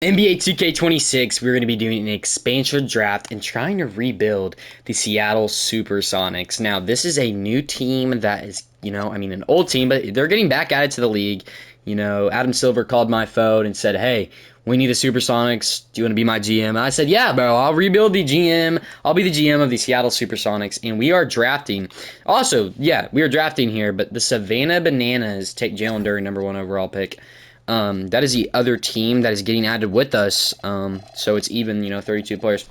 NBA 2K26, we're going to be doing an expansion draft and trying to rebuild the Seattle SuperSonics. Now, this is a new team that is, an old team, but they're getting back added to the league. Adam Silver called my phone and said, "Hey, we need the SuperSonics. Do you want to be my GM?" And I said, "Yeah, bro, I'll rebuild the GM. I'll be the GM of the Seattle SuperSonics." And we are drafting. Also, yeah, we are drafting here, but the Savannah Bananas take Jalen Duren, #1 overall pick. That is the other team that is getting added with us. So it's even, 32 players.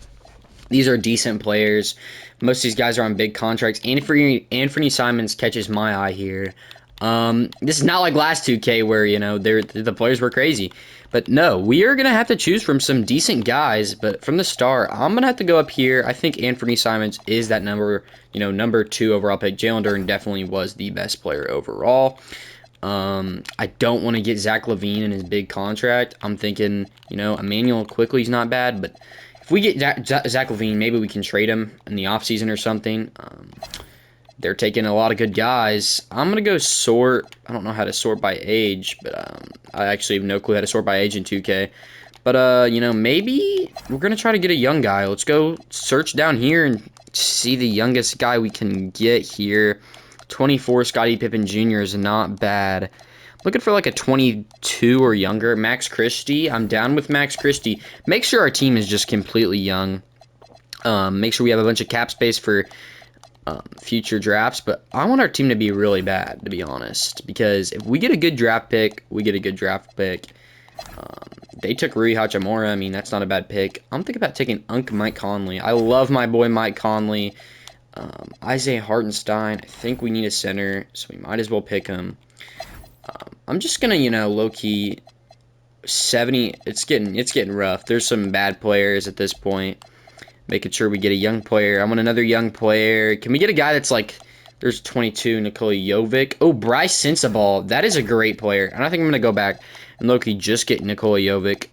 These are decent players. Most of these guys are on big contracts. Anthony Simons catches my eye here. This is not like last 2K where, the players were crazy. But no, we are going to have to choose from some decent guys. But from the start, I'm going to have to go up here. I think Anthony Simons is that number 2 overall pick. Jalen Duren definitely was the best player overall. I don't want to get Zach LaVine in his big contract. I'm thinking, Emmanuel quickly is not bad, but if we get Zach LaVine, maybe we can trade him in the offseason or something. They're taking a lot of good guys. I'm going to go sort. I don't know how to sort by age, but I actually have no clue how to sort by age in 2K. But, maybe we're going to try to get a young guy. Let's go search down here and see the youngest guy we can get here. 24 Scottie Pippen Jr. is not bad. Looking for like a 22 or younger. Max Christie. I'm down with Max Christie. Make sure our team is just completely young. Make sure we have a bunch of cap space for future drafts. But I want our team to be really bad, to be honest. Because if we get a good draft pick, we get a good draft pick. They took Rui Hachimura. I mean, that's not a bad pick. I'm thinking about taking Mike Conley. I love my boy Mike Conley. Isaiah Hartenstein, I think we need a center, so we might as well pick him. I'm just gonna, low-key 70. It's getting rough. There's some bad players at this point. Making sure we get a young player. I want another young player. Can we get a guy that's like, there's 22, Nikola Jovic. Oh, Bryce Sensabaugh. That is a great player. And I think I'm gonna go back and low-key just get Nikola Jovic.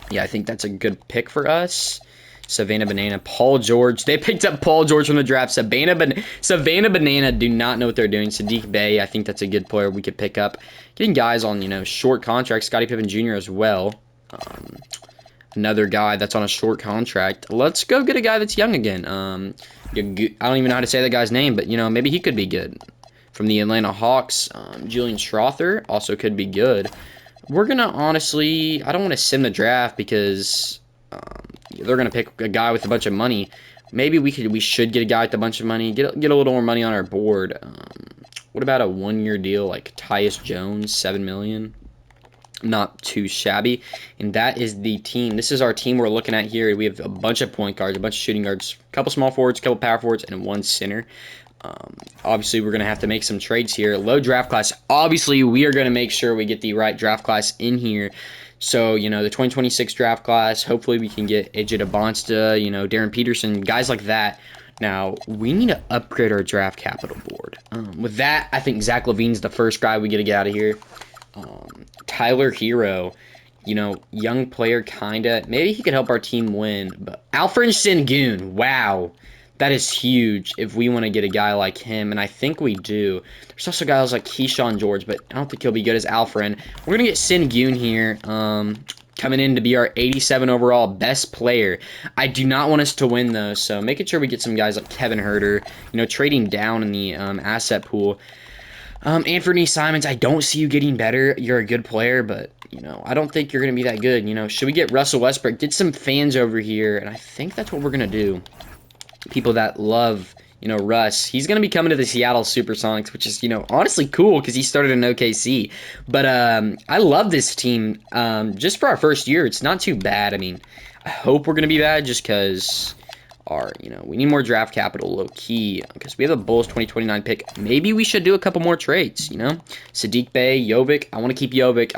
Yeah, I think that's a good pick for us. Savannah Banana, Paul George. They picked up Paul George from the draft. Savannah Banana do not know what they're doing. Sadiq Bey, I think that's a good player we could pick up. Getting guys on, short contracts. Scottie Pippen Jr. as well. Another guy that's on a short contract. Let's go get a guy that's young again. I don't even know how to say that guy's name, but, maybe he could be good. From the Atlanta Hawks, Julian Strother also could be good. We're going to honestly, I don't want to sim the draft because they're going to pick a guy with a bunch of money. Maybe we should get a guy with a bunch of money, get a little more money on our board. What about a 1-year deal like Tyus Jones, $7 million? Not too shabby. And that is the team. This is our team we're looking at here. We have a bunch of point guards, a bunch of shooting guards, a couple small forwards, a couple power forwards, and one center. Obviously, we're going to have to make some trades here. Low draft class. Obviously, we are going to make sure we get the right draft class in here. So, the 2026 draft class, hopefully we can get AJ DeBonsta, Darren Peterson, guys like that. Now, we need to upgrade our draft capital board. With that, I think Zach LaVine's the first guy we got to get out of here. Tyler Hero, young player, kind of. Maybe he could help our team win. But Alfred Sengun, wow. That is huge if we want to get a guy like him, and I think we do. There's also guys like Keyshawn George, but I don't think he'll be good as Alfred. We're going to get Sengun here, coming in to be our 87 overall best player. I do not want us to win, though, so making sure we get some guys like Kevin Huerter, trading down in the asset pool. Anthony Simons, I don't see you getting better. You're a good player, but, I don't think you're going to be that good. Should we get Russell Westbrook? Get some fans over here, and I think that's what we're going to do. People that love, Russ. He's going to be coming to the Seattle SuperSonics, which is, honestly cool because he started in OKC. But I love this team. Just for our first year, it's not too bad. I mean, I hope we're going to be bad just because we need more draft capital low-key because we have a Bulls 2029 pick. Maybe we should do a couple more trades, Sadiq Bey, Jovic. I want to keep Jovic.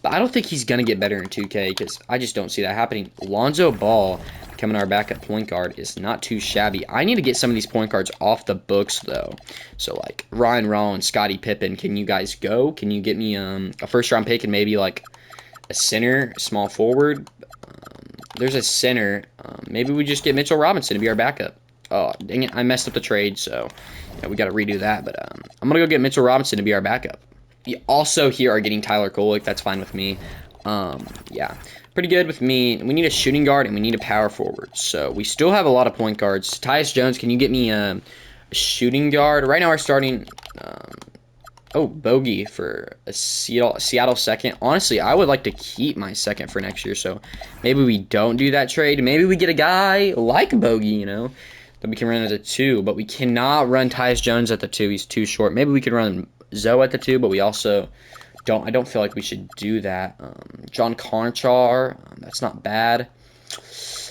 But I don't think he's going to get better in 2K because I just don't see that happening. Lonzo Ball becoming our backup point guard is not too shabby. I need to get some of these point guards off the books, though. So, like, Ryan Rollins, Scottie Pippen, can you guys go? Can you get me a first-round pick and maybe, like, a center, a small forward? There's a center. Maybe we just get Mitchell Robinson to be our backup. Oh, dang it. I messed up the trade, so we got to redo that. But I'm going to go get Mitchell Robinson to be our backup. We also here are getting Tyler Kolek. That's fine with me. Yeah, pretty good with me. We need a shooting guard and we need a power forward. So we still have a lot of point guards. Tyus Jones, can you get me a shooting guard? Right now we're starting. Oh, bogey for a Seattle second. Honestly, I would like to keep my second for next year. So maybe we don't do that trade. Maybe we get a guy like bogey, you know, that we can run at the 2. But we cannot run Tyus Jones at the 2. He's too short. Maybe we could run Zoe at the 2, but we also I don't feel like we should do that. John Conchar, that's not bad.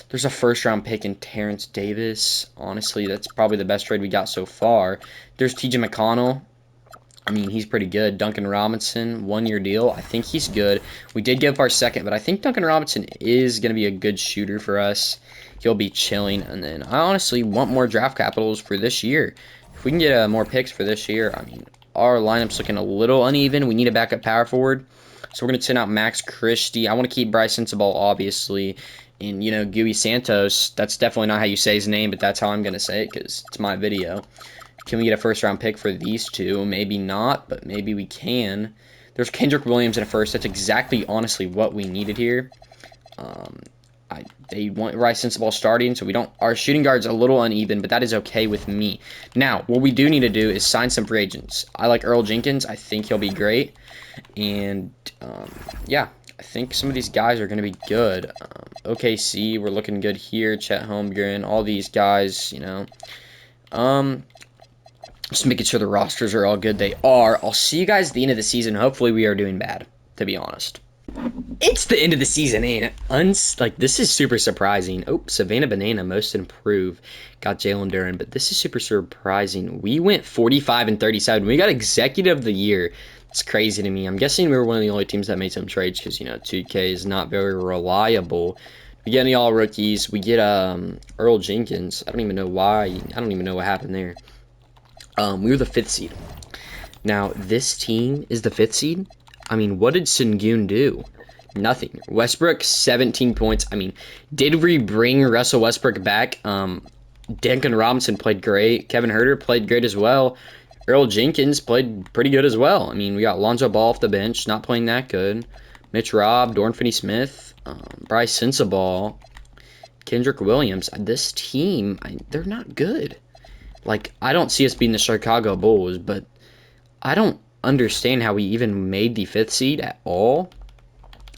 There's a first-round pick in Terrence Davis. Honestly, that's probably the best trade we got so far. There's TJ McConnell. I mean, he's pretty good. Duncan Robinson, 1-year deal. I think he's good. We did give up our second, but I think Duncan Robinson is going to be a good shooter for us. He'll be chilling. And then I honestly want more draft capitals for this year. If we can get more picks for this year, I mean, our lineup's looking a little uneven. We need a backup power forward. So we're going to send out Max Christie. I want to keep Bryce Sensabaugh, obviously. And, you know, Gui Santos. That's definitely not how you say his name, but that's how I'm going to say it because it's my video. Can we get a first-round pick for these two? Maybe not, but maybe we can. There's Kendrick Williams in a first. That's exactly, honestly, what we needed here. They want Bryce Sensabaugh starting, so we don't. Our shooting guard's a little uneven, but that is okay with me. Now, what we do need to do is sign some free agents. I like Earl Jenkins. I think he'll be great. And, yeah, I think some of these guys are going to be good. OKC, we're looking good here. Chet Holmgren, all these guys, you know. Just making sure the rosters are all good. They are. I'll see you guys at the end of the season. Hopefully we are doing bad, to be honest. It's the end of the season, ain't it? This is super surprising. Oh, Savannah Banana, most improved. Got Jalen Duren, but this is super surprising. We went 45 and 37. We got executive of the year. It's crazy to me. I'm guessing we were one of the only teams that made some trades because, you know, 2K is not very reliable. We get any all rookies. We get Earl Jenkins. I don't even know why. I don't even know what happened there. We were the 5th seed. Now, this team is the 5th seed. I mean, what did Sengun do? Nothing. Westbrook, 17 points. I mean, did we bring Russell Westbrook back? Duncan Robinson played great. Kevin Huerter played great as well. Earl Jenkins played pretty good as well. I mean, we got Lonzo Ball off the bench, not playing that good. Mitch Robb, Dorian Finney-Smith, Bryce Sensabaugh, Kendrick Williams. This team, they're not good. Like, I don't see us beating the Chicago Bulls, but I don't understand how we even made the 5th seed at all.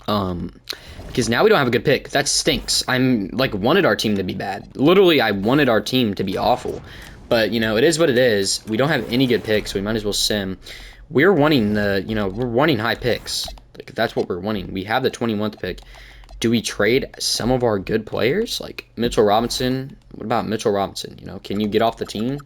Because now we don't have a good pick. That stinks. Wanted our team to be bad. Literally, I wanted our team to be awful. But, you know, it is what it is. We don't have any good picks, so we might as well sim. We're wanting we're wanting high picks. Like, that's what we're wanting. We have the 21st pick. Do we trade some of our good players? Like Mitchell Robinson. What about Mitchell Robinson? You know, can you get off the team?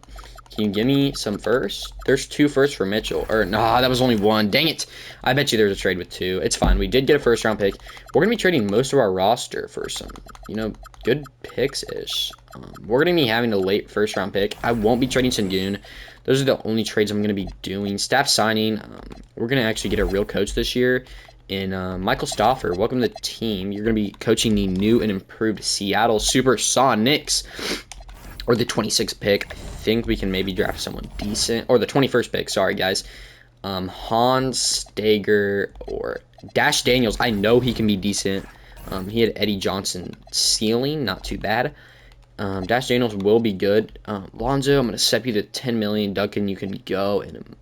Can you give me some firsts? There's 2 firsts for Mitchell. Or, nah, that was only 1. Dang it. I bet you there's a trade with 2. It's fine. We did get a first-round pick. We're going to be trading most of our roster for some, you know, good picks-ish. We're going to be having a late first-round pick. I won't be trading Sengun. Those are the only trades I'm going to be doing. Staff signing. We're going to actually get a real coach this year. And Michael Stauffer, welcome to the team. You're going to be coaching the new and improved Seattle SuperSonics. Or the 26th pick. I think we can maybe draft someone decent. Or the 21st pick. Sorry, guys. Hans Stager or Dash Daniels. I know he can be decent. He had Eddie Johnson ceiling. Not too bad. Dash Daniels will be good. Lonzo, I'm going to set you to 10 million. Duncan, you can go. And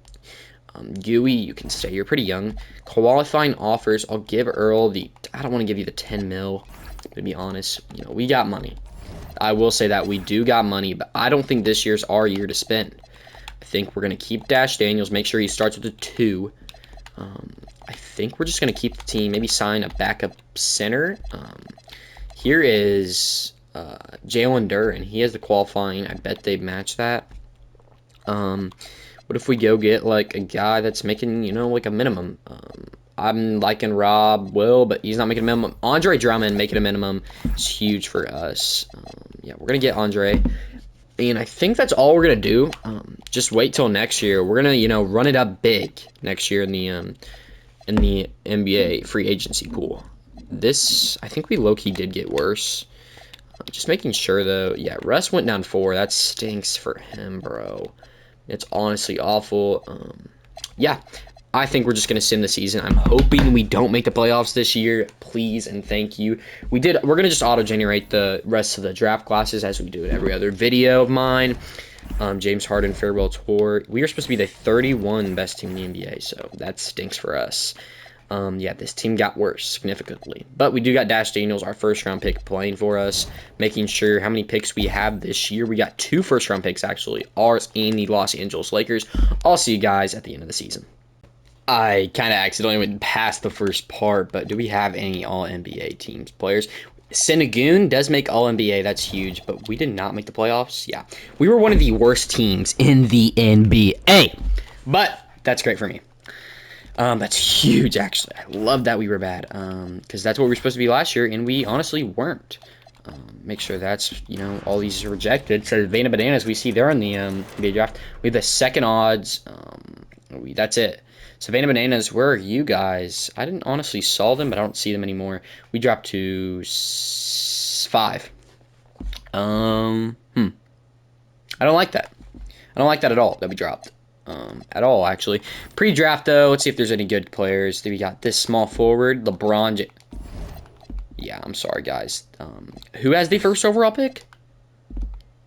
Gui, you can stay. You're pretty young. Qualifying offers. I'll give Earl I don't want to give you the 10 mil. To be honest. You know, we got money. I will say that we do got money, but I don't think this year's our year to spend. I think we're going to keep Dash Daniels, make sure he starts with a 2. I think we're just going to keep the team, maybe sign a backup center. Here is Jalen Duren. He has the qualifying. I bet they match that. What if we go get, like, a guy that's making, you know, like a minimum? I'm liking Rob Will, but he's not making a minimum. Andre Drummond making a minimum is huge for us. Yeah, we're going to get Andre. And I think that's all we're going to do. Just wait till next year. We're going to, you know, run it up big next year in the NBA free agency pool. I think we low-key did get worse. Just making sure, though. Yeah, Russ went down 4. That stinks for him, bro. It's honestly awful. Yeah. I think we're just going to sim the season. I'm hoping we don't make the playoffs this year. Please and thank you. We're going to just auto-generate the rest of the draft classes as we do in every other video of mine. James Harden farewell tour. We are supposed to be the 31 best team in the NBA, so that stinks for us. Yeah, this team got worse significantly. But we do got Dash Daniels, our first-round pick, playing for us, making sure how many picks we have this year. We got 2 first-round picks, actually, ours and the Los Angeles Lakers. I'll see you guys at the end of the season. I kind of accidentally went past the first part, but do we have any All-NBA teams players? Sengun does make All-NBA. That's huge, but we did not make the playoffs. Yeah, we were one of the worst teams in the NBA, but that's great for me. That's huge, actually. I love that we were bad, because that's what we were supposed to be last year, and we honestly weren't. Make sure that's, all these are rejected. So Savannah Bananas, we see they're in the NBA draft. We have the second odds. That's it. Savannah Bananas, where are you guys? I didn't honestly saw them, but I don't see them anymore. We dropped to 5. I don't like that. I don't like that at all, that we dropped. At all, actually. Pre-draft, though, let's see if there's any good players. We got this small forward, LeBron. Yeah, I'm sorry, guys. Who has the first overall pick?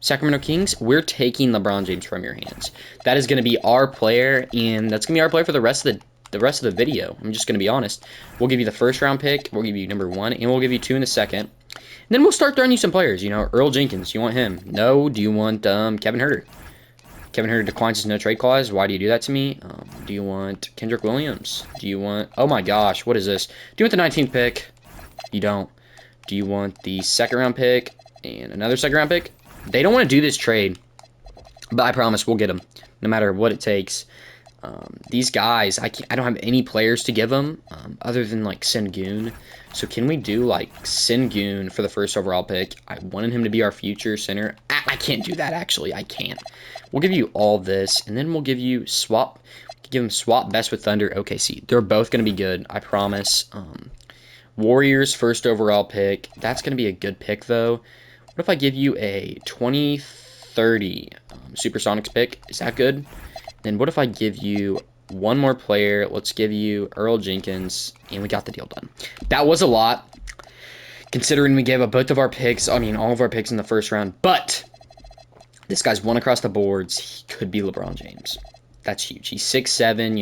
Sacramento Kings. We're taking LeBron James from your hands. That is going to be our player, and that's going to be our player for the rest of the video. I'm just going to be honest. We'll give you the first round pick. We'll give you number 1, and we'll give you 2 in the second. And then we'll start throwing you some players. Earl Jenkins. You want him? No. Do you want Kevin Huerter? Kevin Huerter declines his no trade clause. Why do you do that to me? Do you want Kendrick Williams? Do you want... Oh my gosh, what is this? Do you want the 19th pick? You don't. Do you want the second round pick and another second round pick? They don't want to do this trade, but I promise we'll get them no matter what it takes. These guys, I don't have any players to give them other than like Sengun. So can we do like Sengun for the first overall pick? I wanted him to be our future center. I can't do that, actually. I can't. We'll give you all this, and then we'll give you swap. Give them swap best with Thunder, OKC. They're both going to be good, I promise. Warriors first overall pick. That's going to be a good pick, though. What if I give you a 2030 SuperSonics pick? Is that good? Then what if I give you one more player? Let's give you Earl Jenkins, and we got the deal done. That was a lot, considering we gave up both of our picks. I mean, all of our picks in the first round. But this guy's won across the boards. He could be LeBron James. That's huge. He's 6'7",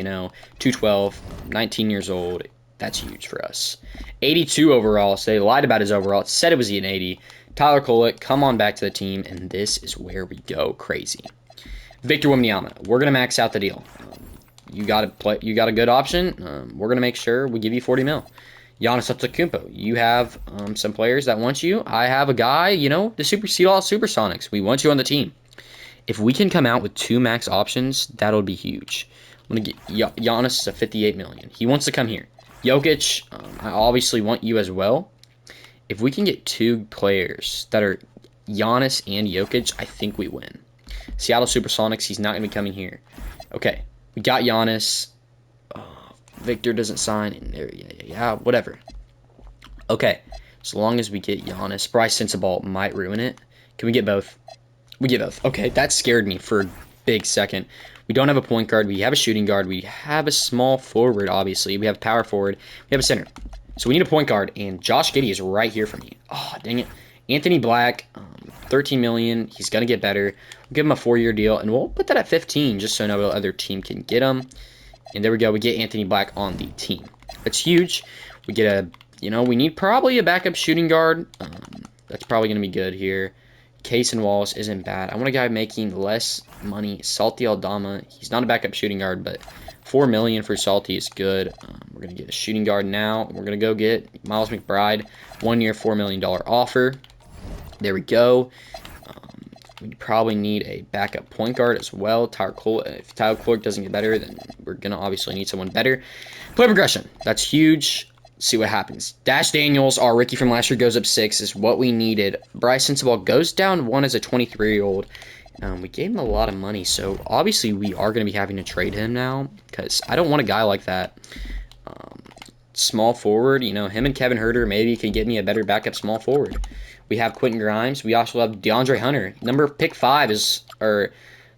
212, 19 years old. That's huge for us. 82 overall, so they lied about his overall. It said it was an 80. Tyler Kolek, come on back to the team, and this is where we go crazy. Victor Wembanyama, we're gonna max out the deal. You got a good option. We're gonna make sure we give you 40 mil. Giannis Antetokounmpo, you have some players that want you. I have a guy, the Seattle SuperSonics. We want you on the team. If we can come out with 2 max options, that'll be huge. I'm gonna get Giannis a 58 million. He wants to come here. Jokic, I obviously want you as well. If we can get 2 players that are Giannis and Jokic, I think we win. Seattle SuperSonics, he's not going to be coming here. Okay, we got Giannis. Victor doesn't sign. Yeah, whatever. Okay, as long as we get Giannis. Bryce Sensabaugh might ruin it. Can we get both? We get both. Okay, that scared me for a big second. We don't have a point guard. We have a shooting guard. We have a small forward, obviously. We have power forward. We have a center. So we need a point guard, and Josh Giddey is right here for me. Oh, dang it. Anthony Black, $13 million. He's going to get better. We'll give him a 4-year deal, and we'll put that at 15 just so no other team can get him. And there we go. We get Anthony Black on the team. That's huge. We get we need probably a backup shooting guard. That's probably going to be good here. Case and Wallace isn't bad. I want a guy making less money. Salty Aldama. He's not a backup shooting guard, but $4 million for Salty is good. We're going to get a shooting guard now. We're going to go get Miles McBride. 1-year, $4 million offer. There we go. We probably need a backup point guard as well. If Tyler Clark doesn't get better, then we're going to obviously need someone better. Play progression. That's huge. See what happens. Dash Daniels, our rookie from last year, goes up 6, is what we needed. Bryce Sensabaugh goes down 1 as a 23-year-old. We gave him a lot of money, so obviously we are going to be having to trade him now because I don't want a guy like that. Small forward, him and Kevin Huerter maybe could get me a better backup small forward. We have Quentin Grimes. We also have DeAndre Hunter. Pick 5 is, or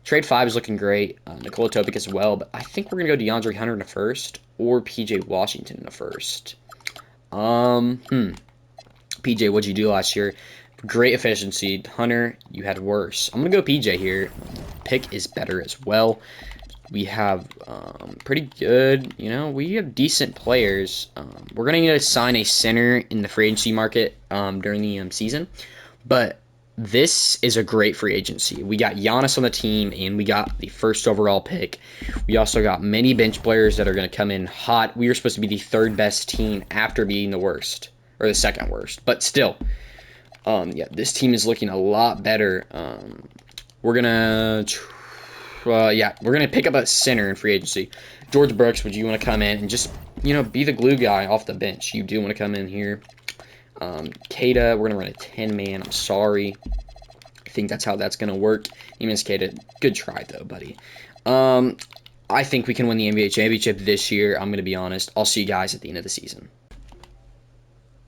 Trade 5 is looking great. Nikola Topic as well, but I think we're going to go DeAndre Hunter in the first or PJ Washington in the first. PJ, what'd you do last year? Great efficiency. Hunter, you had worse. I'm going to go PJ here. Pick is better as well. We have pretty good, we have decent players. We're going to need to sign a center in the free agency market during the season. But this is a great free agency. We got Giannis on the team, and we got the first overall pick. We also got many bench players that are going to come in hot. We were supposed to be the third best team after being the worst, or the second worst. But still, this team is looking a lot better. We're going to pick up a center in free agency. George Brooks, would you want to come in and just, be the glue guy off the bench? You do want to come in here. Kata, we're going to run a 10-man. I'm sorry. I think that's how that's going to work. You miss Kata. Good try, though, buddy. I think we can win the NBA championship this year. I'm going to be honest. I'll see you guys at the end of the season.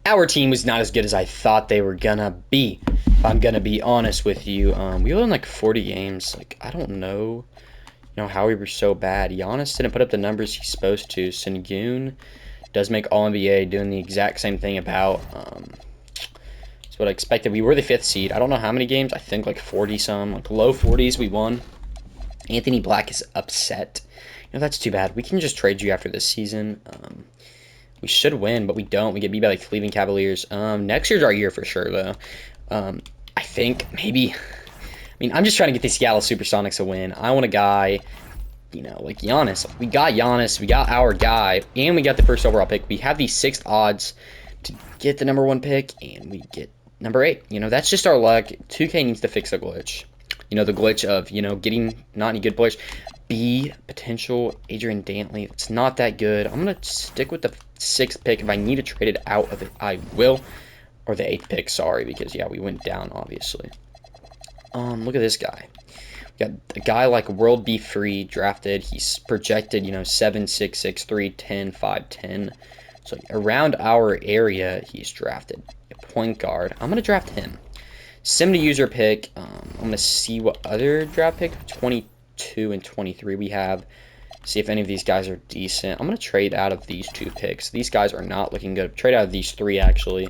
Our team was not as good as I thought they were going to be. If I'm going to be honest with you. We won like 40 games. I don't know. How we were so bad. Giannis didn't put up the numbers he's supposed to. Sengun does make All-NBA, doing the exact same thing about. That's what I expected. We were the 5th seed. I don't know how many games. I think 40-some. Low 40s we won. Anthony Black is upset. That's too bad. We can just trade you after this season. We should win, but we don't. We get beat by Cleveland Cavaliers. Next year's our year for sure, though. I think maybe. I'm just trying to get the Seattle SuperSonics a win. I want a guy, like Giannis. We got Giannis. We got our guy, and we got the first overall pick. We have the 6th odds to get the number 1 pick, and we get number 8. That's just our luck. 2K needs to fix the glitch. The glitch of, getting not any good players. B, potential Adrian Dantley. It's not that good. I'm going to stick with the 6th pick. If I need to trade it out of it, I will. Or the 8th pick, sorry, because, we went down, obviously. Look at this guy. We got a guy like World Be Free drafted. He's projected, 7'6", 6'3", 10, 5'10". So around our area, he's drafted. A point guard. I'm going to draft him. Sim to user pick. I'm going to see what other draft pick, 22 and 23 we have. See if any of these guys are decent. I'm going to trade out of these 2 picks. These guys are not looking good. Trade out of these 3, actually.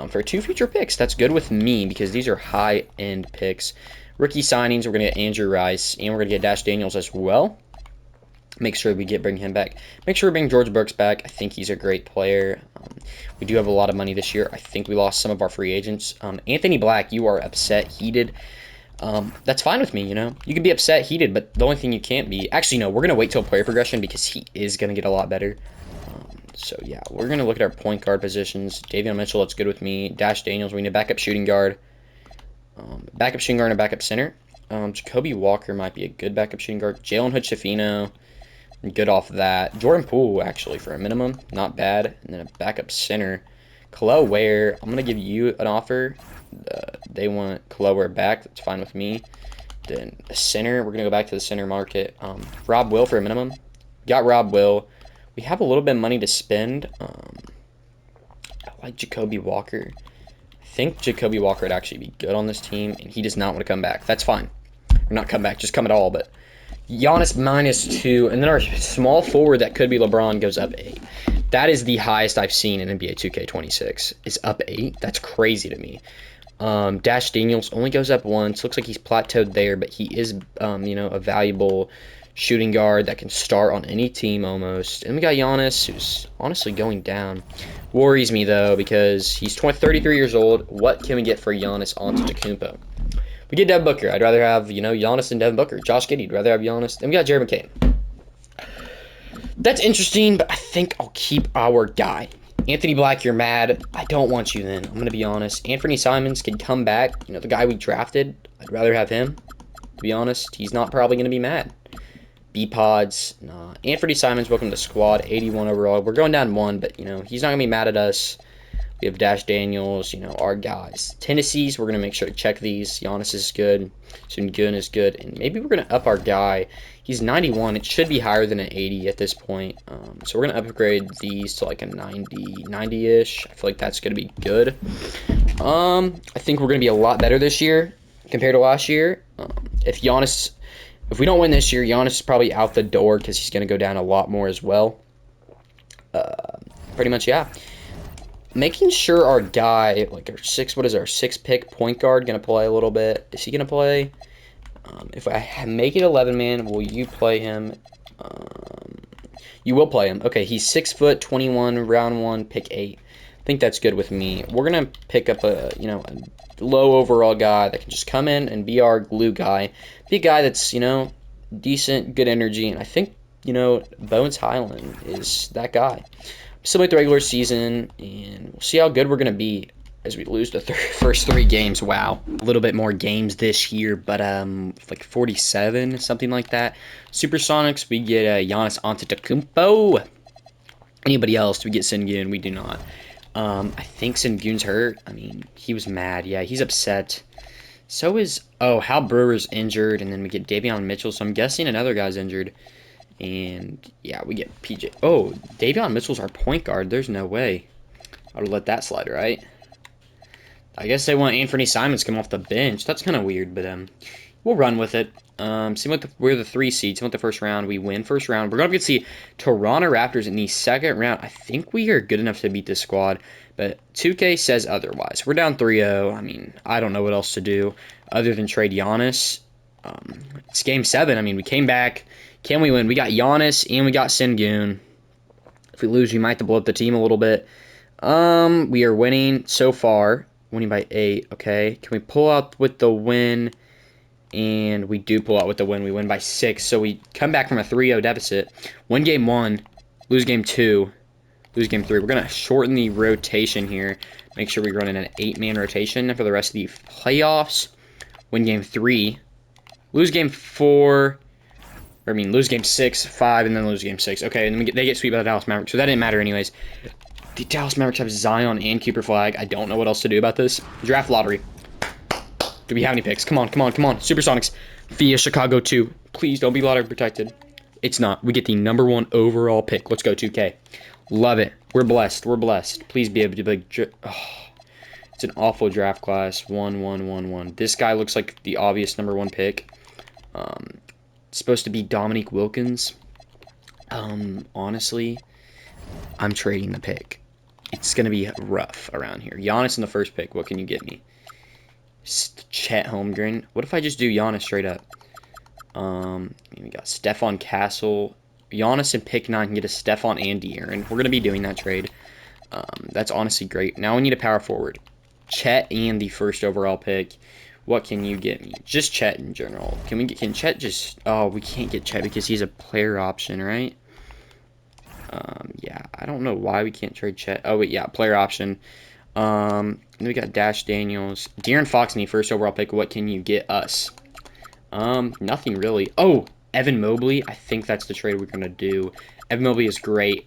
For 2 future picks. That's good with me because these are high-end picks. Rookie signings, we're going to get Andrew Rice, and we're going to get Dash Daniels as well. Make sure we bring him back. Make sure we bring George Brooks back. I think he's a great player. We do have a lot of money this year. I think we lost some of our free agents. Anthony Black, you are upset, heated. That's fine with me, You can be upset, heated, but the only thing you can't be... Actually, no, we're going to wait till player progression because he is going to get a lot better. So, yeah, we're going to look at our point guard positions. Davion Mitchell, that's good with me. Dash Daniels, we need a backup shooting guard. Backup shooting guard and a backup center. Jacoby Walker might be a good backup shooting guard. Jalen Hood-Schifino, good off that. Jordan Poole, actually, for a minimum. Not bad. And then a backup center. Khalil Ware, I'm going to give you an offer. They want Khalil Ware back. That's fine with me. Then a center, we're going to go back to the center market. Rob Will for a minimum. Got Rob Will. We have a little bit of money to spend. I like Jacoby Walker. I think Jacoby Walker would actually be good on this team, and he does not want to come back. That's fine. Or not come back, just come at all. But Giannis -2, and then our small forward that could be LeBron goes up 8. That is the highest I've seen in NBA 2K26. Is up 8. That's crazy to me. Dash Daniels only goes up once. Looks like he's plateaued there, but he is, a valuable shooting guard that can start on any team almost. And we got Giannis, who's honestly going down. Worries me, though, because he's 33 years old. What can we get for Giannis Antetokounmpo? We get Devin Booker. I'd rather have, Giannis than Devin Booker. Josh Giddey, I'd rather have Giannis. And we got Jared McCain. That's interesting, but I think I'll keep our guy. Anthony Black, you're mad. I don't want you then. I'm going to be honest. Anthony Simons can come back. The guy we drafted, I'd rather have him. To be honest, he's not probably going to be mad. B-Pods, nah. Anthony Simons, welcome to squad, 81 overall. We're going down 1, but, he's not going to be mad at us. We have Dash Daniels, our guys. Tennessee's, we're going to make sure to check these. Giannis is good. Sengun is good. And maybe we're going to up our guy. He's 91. It should be higher than an 80 at this point. So we're going to upgrade these to like a 90-ish. I feel like that's going to be good. I think we're going to be a lot better this year compared to last year. If Giannis If we don't win this year, Giannis is probably out the door because he's going to go down a lot more as well. Pretty much, yeah. Making sure our guy, like our what is our 6 pick point guard, going to play a little bit. Is he going to play? If I make it 11 man, will you play him? You will play him. Okay, he's 6 foot 21, round 1, pick 8. I think that's good with me. We're gonna pick up a a low overall guy that can just come in and be our glue guy, be a guy that's decent, good energy, and I think Bones Highland is that guy. Similar to the regular season, and we'll see how good we're gonna be as we lose the first 3 games. Wow, a little bit more games this year, but like 47, something like that. SuperSonics, we get Giannis Antetokounmpo. Anybody else? We get Sengun. We do not. I think Sengun's hurt. I mean, he was mad. Yeah, he's upset. So is Hal Brewer's injured, and then we get Davion Mitchell. So I'm guessing another guy's injured. And yeah, we get PJ. Oh, Davion Mitchell's our point guard. There's no way I would let that slide, right? I guess they want Anthony Simons to come off the bench. That's kind of weird, but we'll run with it. We're the 3 seeds. Same with the first round. We win first round. We're going to get to see Toronto Raptors in the second round. I think we are good enough to beat this squad, but 2K says otherwise. We're down 3-0. I mean, I don't know what else to do other than trade Giannis. It's Game 7. I mean, we came back. Can we win? We got Giannis and we got Sengun. If we lose, we might have to blow up the team a little bit. We are winning so far. Winning by 8, okay. Can we pull out with the win? And we do pull out with the win. We win by 6. So we come back from a 3-0 deficit. Win game 1, lose game 2, lose game 3. We're going to shorten the rotation here. Make sure we run in an 8-man rotation for the rest of the playoffs. Win game 3, lose game 4. Lose game 6, 5, and then lose game 6. Okay, and then they get swept by the Dallas Mavericks. So that didn't matter anyways. The Dallas Mavericks have Zion and Cooper Flag. I don't know what else to do about this. Draft lottery. Do we have any picks? Come on, come on, come on. SuperSonics via Chicago 2. Please don't be lottery protected. It's not. We get the number 1 overall pick. Let's go, 2K. Love it. We're blessed. We're blessed. Please be able to be it's an awful draft class. 1, 1, 1, 1. This guy looks like the obvious number 1 pick. It's supposed to be Dominique Wilkins. Honestly, I'm trading the pick. It's going to be rough around here. Giannis in the first pick. What can you get me? Chet Holmgren. What if I just do Giannis straight up? We got Stephon Castle. Giannis and pick 9 can get a Stephon and De'Aaron. We're going to be doing that trade. That's honestly great. Now we need a power forward. Chet and the first overall pick. What can you get me? Just Chet in general. Can Chet just... Oh, we can't get Chet because he's a player option, right? Yeah, I don't know why we can't trade Chet. Oh, wait, yeah, player option. And then we got Dash Daniels. De'Aaron Fox in the first overall pick. What can you get us? Nothing really. Oh, Evan Mobley. I think that's the trade we're going to do. Evan Mobley is great.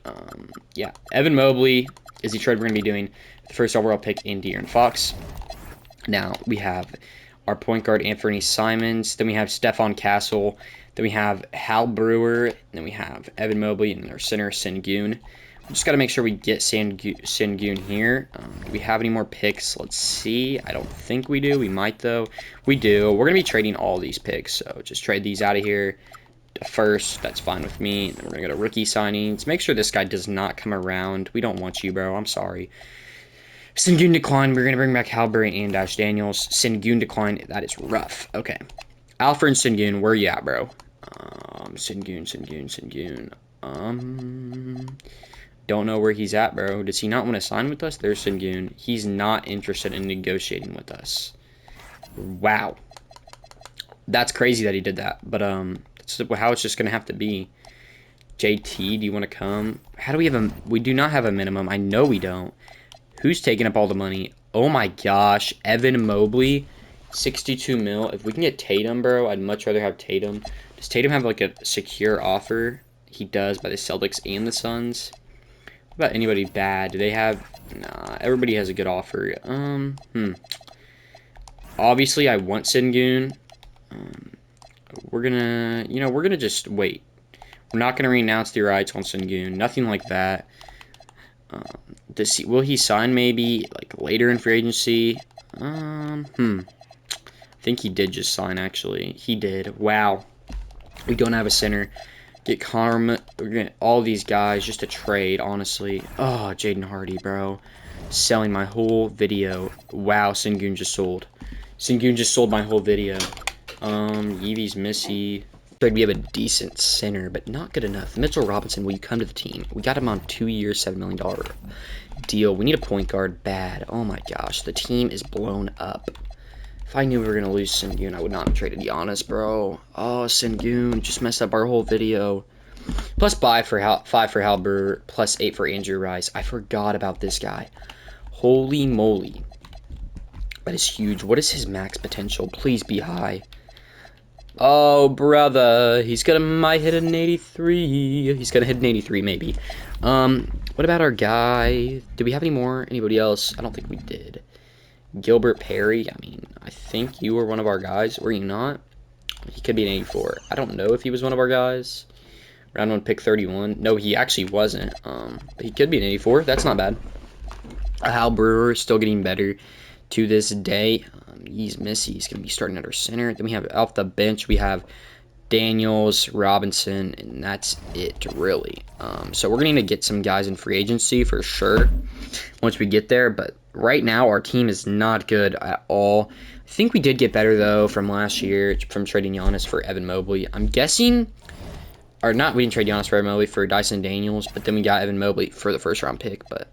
Yeah, Evan Mobley is the trade we're going to be doing. The first overall pick in De'Aaron Fox. Now, we have our point guard, Anthony Simons. Then we have Stephon Castle. Then we have Hal Brewer. Then we have Evan Mobley. And our center, Sengun. We just got to make sure we get Sengun here. Do we have any more picks? Let's see. I don't think we do. We might, though. We do. We're going to be trading all these picks. So just trade these out of here. First, that's fine with me. Then we're going to go to rookie signings. Make sure this guy does not come around. We don't want you, bro. I'm sorry. Sengun decline. We're going to bring back Halbury and Dash Daniels. Sengun decline. That is rough. Okay. Alfred and Sengun, where you at, bro? Sengun. Don't know where he's at, bro. Does he not want to sign with us? There's Sengun. He's not interested in negotiating with us. Wow. That's crazy that he did that. But that's how it's just going to have to be. JT, do you want to come? How do we have a... We do not have a minimum. I know we don't. Who's taking up all the money? Oh my gosh. Evan Mobley. 62 mil. If we can get Tatum, bro, I'd much rather have Tatum. Does Tatum have like a secure offer? He does by the Celtics and the Suns. What about anybody bad? Do they have... Nah, everybody has a good offer. Obviously, I want Sengun. We're gonna just wait. We're not gonna renounce the rights on Sengun. Nothing like that. Will he sign maybe like later in free agency? I think he did just sign, actually. He did. Wow. We don't have a center. Get We're getting all these guys just to trade, honestly. Oh, Jaden Hardy, bro. Selling my whole video. Wow, Sengun just sold. Sengun just sold my whole video. Yeevy's Missy. We have a decent center, but not good enough. Mitchell Robinson, will you come to the team? We got him on 2 years, $7 million deal. We need a point guard bad. Oh my gosh, the team is blown up. If I knew we were going to lose Sengun, I would not have traded Giannis, bro. Oh, Sengun just messed up our whole video. Plus 5 for Hal Brewer, plus 8 for Andrew Rice. I forgot about this guy. Holy moly. That is huge. What is his max potential? Please be high. Oh, brother. He's gonna might hit an 83. He's gonna hit an 83, maybe. What about our guy? Did we have any more? Anybody else? I don't think we did. Gilbert Perry. I mean, I think you were one of our guys. Were you not? He could be an 84. I don't know if he was one of our guys. Round 1, pick 31. No, he actually wasn't. But he could be an 84. That's not bad. Hal Brewer still getting better to this day. He's Missy. He's going to be starting at our center. Then we have off the bench, we have Daniels, Robinson, and that's it, really. So we're going to need to get some guys in free agency for sure once we get there. But right now, our team is not good at all. I think we did get better, though, from last year from trading Giannis for Evan Mobley. I'm guessing, or not, we didn't trade Giannis for Evan Mobley, for Dyson Daniels, but then we got Evan Mobley for the first-round pick, but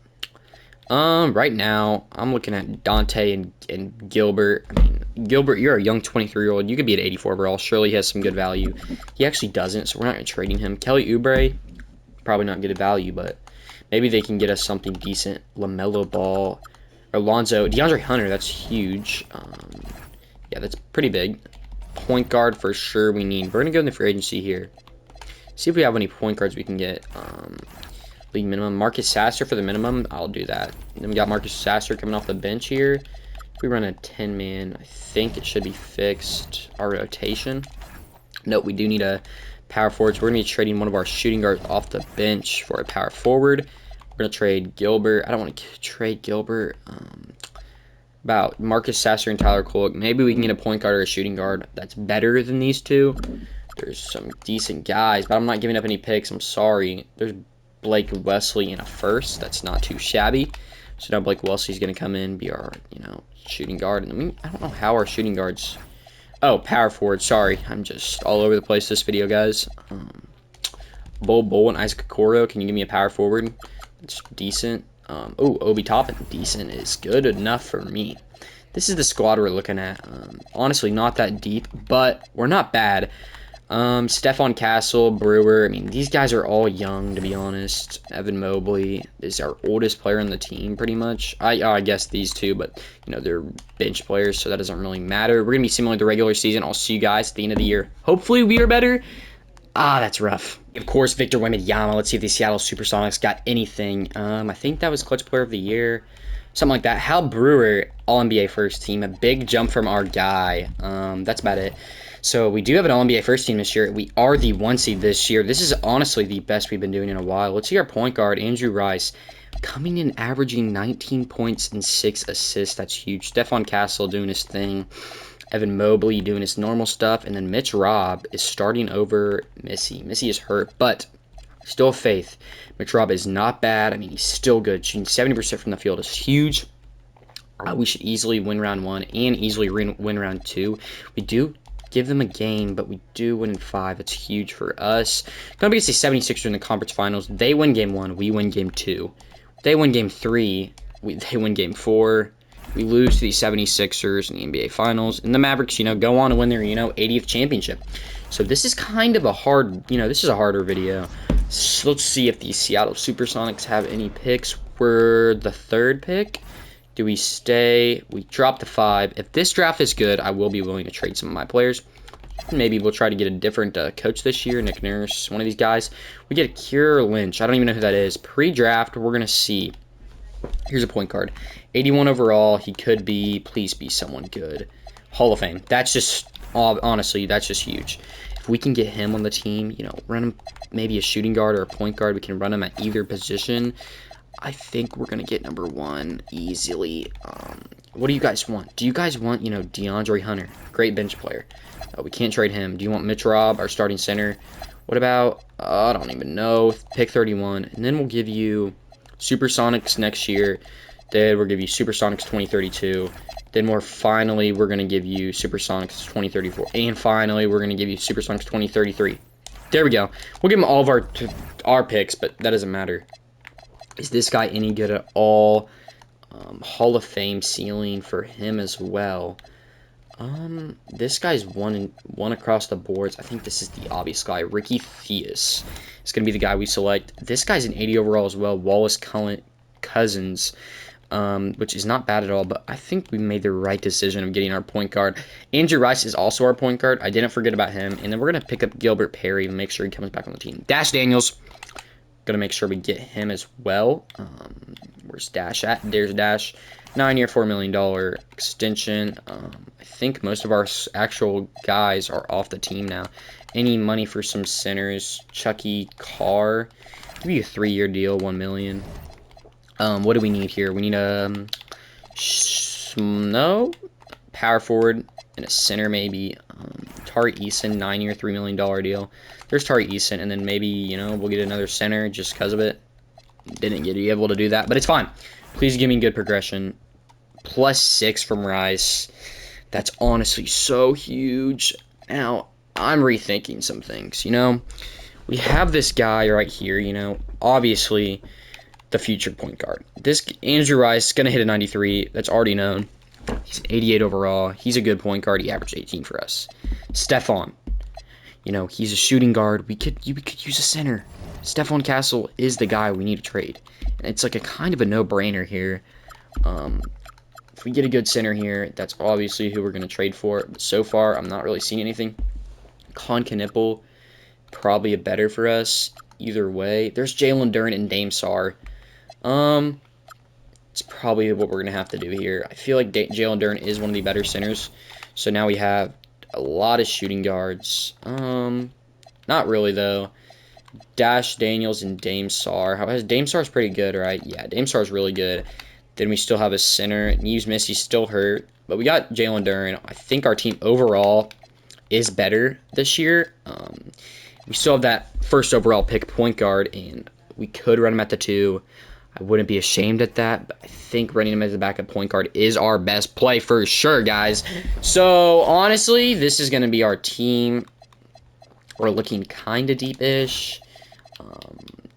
right now, I'm looking at Dante and Gilbert. I mean, Gilbert, you're a young 23-year-old. You could be at 84 overall. Surely he has some good value. He actually doesn't, so we're not trading him. Kelly Oubre, probably not good value, but maybe they can get us something decent. LaMelo Ball, Alonzo, DeAndre Hunter, that's huge. Yeah, that's pretty big. Point guard for sure we need. We're going to go in the free agency here. See if we have any point guards we can get. League minimum. Marcus Sasser for the minimum. I'll do that. Then we got Marcus Sasser coming off the bench here. If we run a 10-man, I think it should be fixed. Our rotation. Nope, we do need a power forward. So we're going to be trading one of our shooting guards off the bench for a power forward. We're going to trade Gilbert. I don't want to trade Gilbert. About Marcus Sasser and Tyler Kolek. Maybe we can get a point guard or a shooting guard that's better than these two. There's some decent guys, but I'm not giving up any picks. I'm sorry. There's Blake Wesley in a first. That's not too shabby. So now Blake Wesley's going to come in, be our, shooting guard. And I mean, I don't know how our shooting guards... Oh, power forward. Sorry. I'm just all over the place this video, guys. Bull and Isaac Okoro. Can you give me a power forward? It's decent. Obi Toppin. Decent is good enough for me. This is the squad we're looking at. Honestly, not that deep, but we're not bad. Stephon Castle, Brewer. I mean, these guys are all young, to be honest. Evan Mobley is our oldest player on the team, pretty much. I guess these two, but, they're bench players, so that doesn't really matter. We're going to be similar to the regular season. I'll see you guys at the end of the year. Hopefully, we are better. That's rough. Of course, Victor Wembanyama. Let's see if the Seattle SuperSonics got anything. I think that was Clutch Player of the Year. Something like that. Hal Brewer, All-NBA first team. A big jump from our guy. That's about it. So we do have an All-NBA first team this year. We are the 1 seed this year. This is honestly the best we've been doing in a while. Let's see our point guard, Andrew Rice, coming in averaging 19 points and 6 assists. That's huge. Stephon Castle doing his thing. Evan Mobley doing his normal stuff. And then Mitch Robb is starting over Missy. Missy is hurt, but still have faith. Mitch Robb is not bad. I mean, he's still good. Shooting 70% from the field is huge. We should easily win round 1 and easily win round 2. We do give them a game, but we do win in 5. It's huge for us. Going to be against the 76ers in the conference finals. They win game 1. We win game 2. They win game 3. They win game 4. We lose to the 76ers in the NBA finals. And the Mavericks, go on to win their, 80th championship. So this is kind of a hard, this is a harder video. So let's see if the Seattle SuperSonics have any picks. We're the 3rd pick. Do we stay? We drop to 5. If this draft is good, I will be willing to trade some of my players. Maybe we'll try to get a different coach this year, Nick Nurse, one of these guys. We get a Kier Lynch. I don't even know who that is. Pre-draft, we're going to see. Here's a point guard. 81 overall. He could be, please be someone good. Hall of Fame. That's just, honestly, that's just huge. If we can get him on the team, run him maybe a shooting guard or a point guard. We can run him at either position. I think we're going to get number 1 easily. What do you guys want? Do you guys want, you know, DeAndre Hunter? Great bench player. We can't trade him. Do you want Mitch Robb, our starting center? What about, I don't even know, pick 31. And then we'll give you SuperSonics next year. Then we'll give you SuperSonics 2032. Then finally, we're going to give you SuperSonics 2034. And finally, we're going to give you SuperSonics 2033. There we go. We'll give them all of our picks, but that doesn't matter. Is this guy any good at all? Hall of Fame ceiling for him as well. This guy's one across the boards. I think this is the obvious guy. Ricky Theus is going to be the guy we select. This guy's an 80 overall as well. Wallace Cousins, which is not bad at all, but I think we made the right decision of getting our point guard. Andrew Rice is also our point guard. I didn't forget about him. And then we're going to pick up Gilbert Perry and make sure he comes back on the team. Dash Daniels. Going to make sure we get him as well. Where's Dash at? There's Dash. 9-year, $4 million extension. I think most of our actual guys are off the team now. Any money for some centers? Chucky Carr. Give you a 3-year deal, $1 million. What do we need here? We need a power forward and a center maybe. Tari Eason, 9-year, $3 million deal. There's Tari Eason, and then maybe, you know, we'll get another center just because of it. Didn't get able to do that, but it's fine. Please give me good progression. +6 from Rice. That's honestly so huge. Now, I'm rethinking some things, you know. We have this guy right here, you know, obviously the future point guard. This Andrew Rice is going to hit a 93. That's already known. He's an 88 overall. He's a good point guard. He averaged 18 for us. Stephon. You know, he's a shooting guard. We could use a center. Stephon Castle is the guy we need to trade. And it's like a kind of a no-brainer here. If we get a good center here, that's obviously who we're going to trade for. But so far, I'm not really seeing anything. Con Knipple, probably a better for us. Either way. There's Jalen Duren and Dame Sarr. It's probably what we're going to have to do here. I feel like Jalen Duren is one of the better centers. So now we have a lot of shooting guards. Not really, though. Dash Daniels and Dame Sarr. Dame Sarr's pretty good, right? Yeah, Dame Sarr's really good. Then we still have a center. Neves Missy's still hurt. But we got Jalen Duren. I think our team overall is better this year. We still have that first overall pick point guard, and we could run him at the 2. I wouldn't be ashamed at that, but I think running him as a backup point guard is our best play for sure, guys. So, honestly, this is going to be our team. We're looking kind of deep-ish.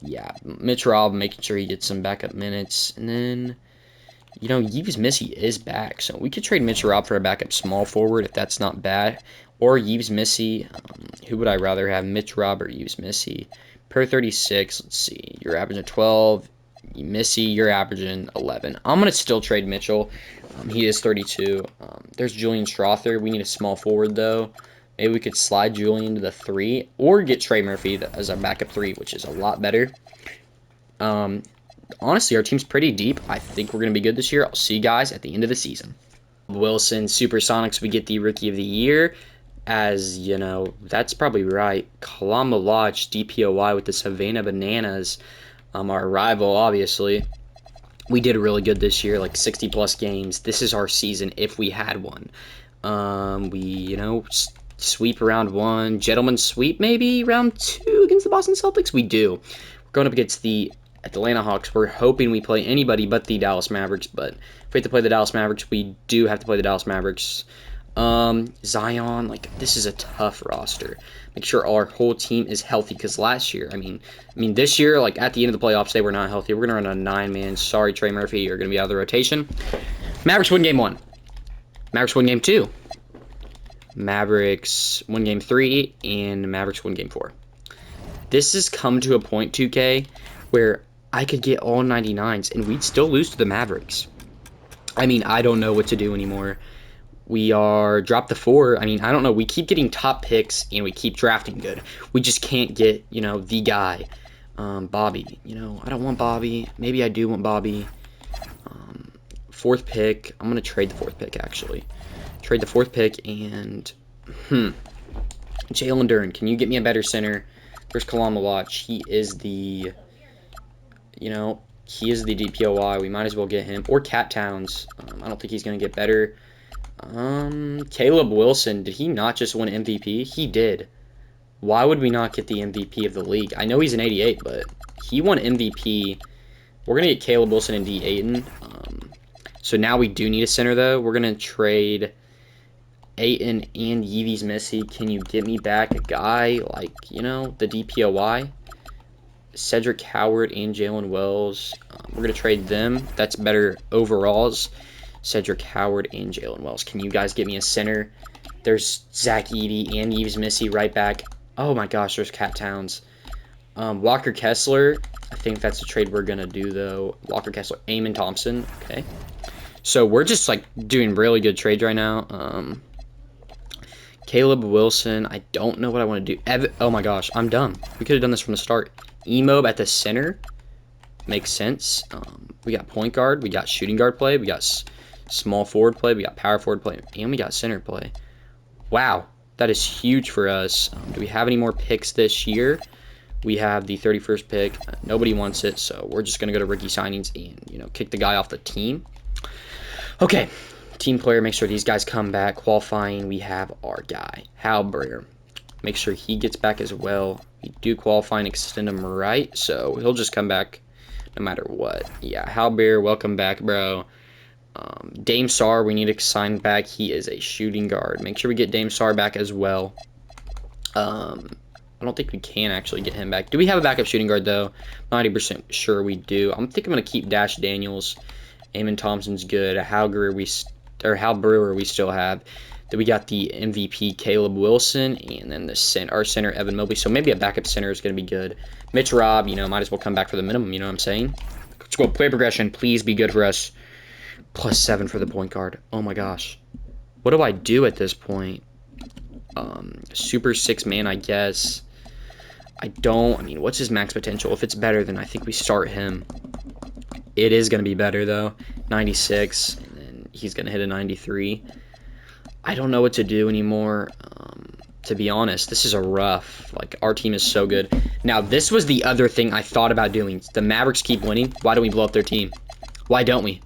Yeah, Mitch Robb, making sure he gets some backup minutes. And then, you know, Yves Missy is back, so we could trade Mitch Robb for a backup small forward if that's not bad. Or Yves Missy. Who would I rather have, Mitch Robb or Yves Missy? Per 36, let's see. You're averaging 12. Missy, you're averaging 11. I'm going to still trade Mitchell. He is 32. There's Julian Strother. We need a small forward, though. Maybe we could slide Julian to the 3 or get Trey Murphy as our backup 3, which is a lot better. Honestly, our team's pretty deep. I think we're going to be good this year. I'll see you guys at the end of the season. Wilson, SuperSonics, we get the Rookie of the Year. As, you know, that's probably right. Kalam Malach, DPOY with the Savannah Bananas. Our rival, obviously. We did really good this year, like 60-plus games. This is our season if we had one. We, you know, sweep round 1. Gentleman sweep maybe round 2 against the Boston Celtics. We do. We're going up against the Atlanta Hawks. We're hoping we play anybody but the Dallas Mavericks. But if we have to play the Dallas Mavericks, we do have to play the Dallas Mavericks. Zion, like, this is a tough roster. Make sure our whole team is healthy, because last year, I mean, this year, like, at the end of the playoffs, they were not healthy. We're going to run a 9-man. Sorry, Trey Murphy, you're going to be out of the rotation. Mavericks win game 1. Mavericks win game 2. Mavericks win game 3, and Mavericks win game 4. This has come to a point, 2K, where I could get all 99s, and we'd still lose to the Mavericks. I mean, I don't know what to do anymore. We are dropped to 4. I mean, I don't know. We keep getting top picks, and we keep drafting good. We just can't get, you know, the guy. Bobby. You know, I don't want Bobby. Maybe I do want Bobby. 4th pick. I'm going to trade the 4th pick, actually. Trade the 4th pick, and... Jalen Duren, can you get me a better center? There's Kalam Malach. He is the... You know, He is the DPOY. We might as well get him. Or Cat Towns. I don't think he's going to get better. Caleb Wilson. Did he not just win MVP? He did. Why would we not get the MVP of the league? I know he's an 88, but he won MVP. We're going to get Caleb Wilson and D. Ayton. So now we do need a center, though. We're going to trade Ayton and Yeevy's Missy. Can you get me back a guy like, you know, the DPOY? Cedric Howard and Jalen Wells. We're going to trade them. That's better overalls. Cedric Howard and Jalen Wells. Can you guys get me a center? There's Zach Edey and Yeeves Missy right back. Oh my gosh, there's Cat Towns. Walker Kessler. I think that's the trade we're going to do, though. Walker Kessler. Eamon Thompson. Okay. So we're just, like, doing really good trades right now. Caleb Wilson. I don't know what I want to do. Oh my gosh, I'm dumb. We could have done this from the start. Emobe at the center. Makes sense. We got point guard. We got shooting guard play. We got small forward play. We got power forward play. And we got center play. Wow. That is huge for us. Do we have any more picks this year? We have the 31st pick. Nobody wants it, so we're just going to go to rookie signings and, you know, kick the guy off the team. Okay. Team player, make sure these guys come back. Qualifying, we have our guy, Hal Breer. Make sure he gets back as well. We do qualify and extend him right, so he'll just come back no matter what. Yeah, Hal Breer, welcome back, bro. Dame Sarr, we need to sign back. He is a shooting guard. Make sure we get Dame Sarr back as well. I don't think we can actually get him back. Do we have a backup shooting guard, though? 90% sure we do. I'm going to keep Dash Daniels. Eamon Thompson's good. Hal Brewer we still have. Then we got the MVP Caleb Wilson, and then our center Evan Mobley. So maybe a backup center is going to be good. Mitch Robb, you know, might as well come back for the minimum. You know what I'm saying? Let's go play progression. Please be good for us. +7 for the point guard. Oh my gosh, what do I do at this point? Super 6-man, I guess. I mean, what's his max potential? If it's better, then I think we start him. It is going to be better, though. 96, and then he's going to hit a 93. I don't know what to do anymore. To be honest, this is a rough. Like, our team is so good. Now, this was the other thing I thought about doing. The Mavericks keep winning. Why don't we blow up their team? Why don't we?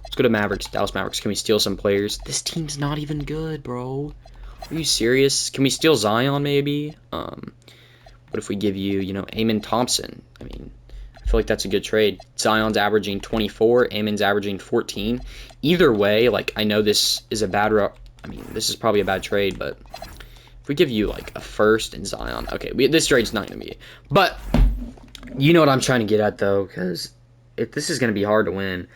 Let's go to Mavericks. Dallas Mavericks. Can we steal some players? This team's not even good, bro. Are you serious? Can we steal Zion, maybe? What if we give you, you know, Eamon Thompson? I mean, I feel like that's a good trade. Zion's averaging 24. Eamon's averaging 14. Either way, like, I know this is a bad I mean, this is probably a bad trade, but if we give you, like, a first and Zion. Okay, this trade's not going to be. But you know what I'm trying to get at, though, because this is going to be hard to win.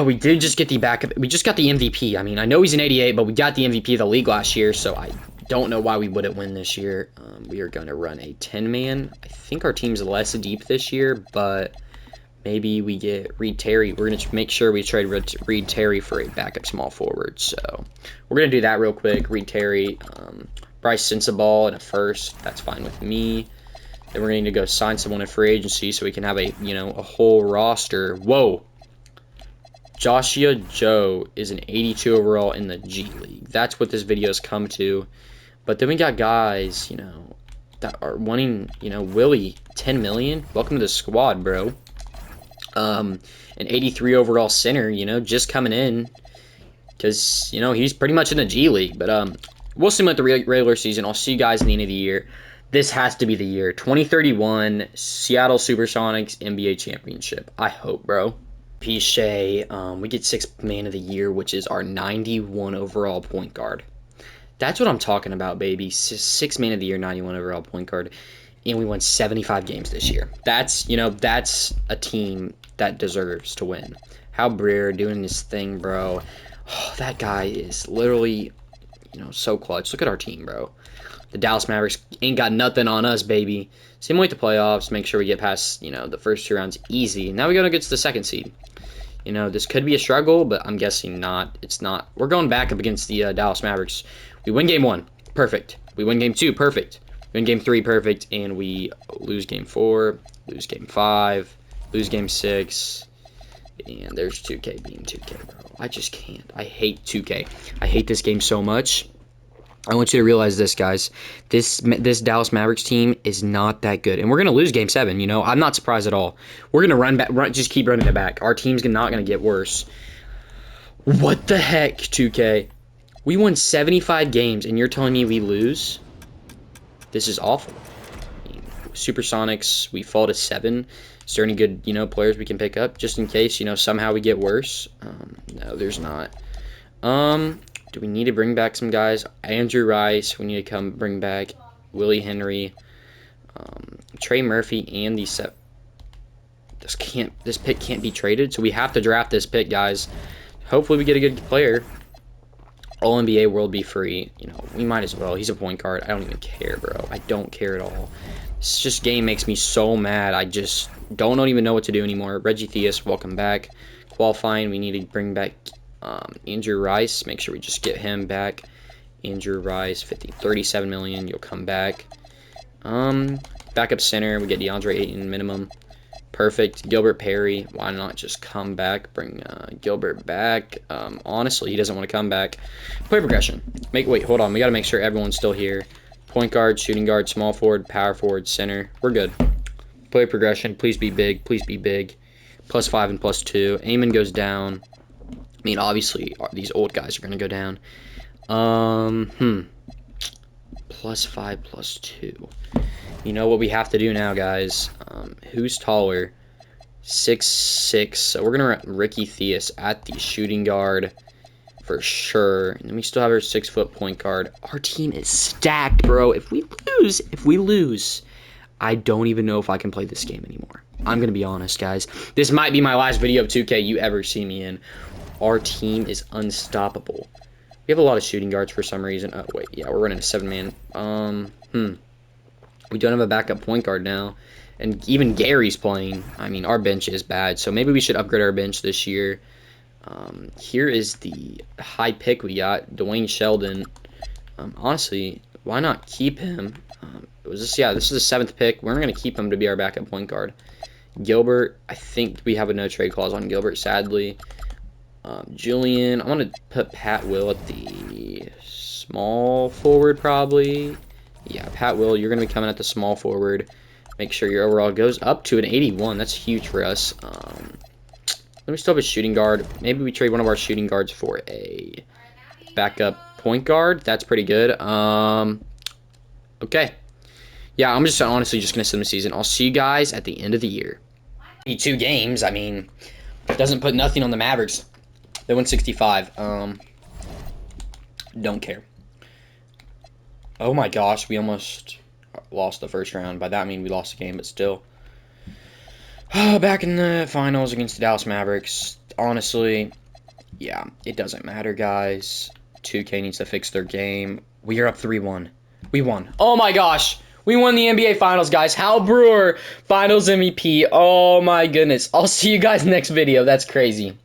We did just get the backup. We just got the MVP. I mean, I know he's an 88, but we got the MVP of the league last year, so I don't know why we wouldn't win this year. We are going to run a 10-man. I think our team's less deep this year, but maybe we get Reed Terry. We're going to make sure we trade Reed Terry for a backup small forward. So we're going to do that real quick. Reed Terry, Bryce Sensabaugh and a first. That's fine with me. Then we're going to go sign someone in free agency so we can have a whole roster. Whoa. Joshua Joe is an 82 overall in the G League. That's what this video has come to. But then we got guys, that are wanting, Willie, 10 million. Welcome to the squad, bro. An 83 overall center, just coming in. Because, he's pretty much in the G League. But we'll see him at the regular season. I'll see you guys in the end of the year. This has to be the year. 2031, Seattle SuperSonics NBA Championship. I hope, bro. Piche, we get 6th man of the year, which is our 91 overall point guard. That's what I'm talking about, baby. 6th man of the year, 91 overall point guard, and we won 75 games this year. That's a team that deserves to win. Hal Breer doing this thing, bro. Oh, that guy is literally, so clutch. Look at our team, bro. The Dallas Mavericks ain't got nothing on us, baby. Same way with the playoffs. Make sure we get past, the first 2 rounds easy. Now we got to get to the 2nd seed. This could be a struggle, but I'm guessing not. It's not. We're going back up against the Dallas Mavericks. We win game 1. Perfect. We win game 2. Perfect. We win game 3. Perfect. And we lose game 4. Lose game 5. Lose game 6. And there's 2K being 2K, bro. I just can't. I hate 2K. I hate this game so much. I want you to realize this, guys. This Dallas Mavericks team is not that good, and we're gonna lose Game 7. You know, I'm not surprised at all. We're gonna run back, just keep running it back. Our team's not gonna get worse. What the heck, 2K? We won 75 games, and you're telling me we lose? This is awful. SuperSonics, we fall to 7. Is there any good, players we can pick up just in case, somehow we get worse? No, there's not. Do we need to bring back some guys? Andrew Rice, we need to come bring back Willie Henry, Trey Murphy, and these this pick can't be traded, so we have to draft this pick, guys. Hopefully we get a good player. All NBA World be free. We might as well. He's a point guard. I don't even care, bro. I don't care at all. This just game makes me so mad. I just don't even know what to do anymore. Reggie Theus, welcome back. Qualifying, we need to bring back Andrew Rice. Make sure we just get him back. Andrew Rice, 37 million. You'll come back. Backup center, we get DeAndre Ayton minimum. Perfect. Gilbert Perry, why not just come back? Bring Gilbert back. Honestly, he doesn't want to come back. Play progression. Wait, hold on. We got to make sure everyone's still here. Point guard, shooting guard, small forward, power forward, center. We're good. Play progression. Please be big. Please be big. +5 and +2. Amon goes down. I mean, obviously, these old guys are going to go down. +5, +2. You know what we have to do now, guys? Who's taller? 6'6". So we're going to run Ricky Theus at the shooting guard for sure. And then we still have our 6-foot point guard. Our team is stacked, bro. If we lose, I don't even know if I can play this game anymore. I'm going to be honest, guys. This might be my last video of 2K you ever see me in. Our team is unstoppable. We have a lot of shooting guards for some reason. Oh, wait. Yeah, we're running a 7-man. We don't have a backup point guard now. And even Gary's playing. I mean, our bench is bad. So maybe we should upgrade our bench this year. Here is the high pick we got. Dwayne Sheldon. Honestly, why not keep him? This is the 7th pick. We're not going to keep him to be our backup point guard. Gilbert, I think we have a no trade clause on Gilbert, sadly. Julian, I want to put Pat Will at the small forward probably. Yeah, Pat Will, you're going to be coming at the small forward. Make sure your overall goes up to an 81. That's huge for us. Let me still have a shooting guard. Maybe we trade one of our shooting guards for a backup point guard. That's pretty good. Okay. Yeah, I'm just honestly just going to send the season. I'll see you guys at the end of the year. 2 games, I mean, doesn't put nothing on the Mavericks. They won 65. Don't care. Oh my gosh, we almost lost the first round. By that I mean we lost the game, but still. Back in the finals against the Dallas Mavericks. Honestly, yeah, it doesn't matter, guys. 2K needs to fix their game. We are up 3-1. We won. Oh my gosh. We won the NBA Finals, guys. Hal Brewer, Finals MVP. Oh my goodness. I'll see you guys next video. That's crazy.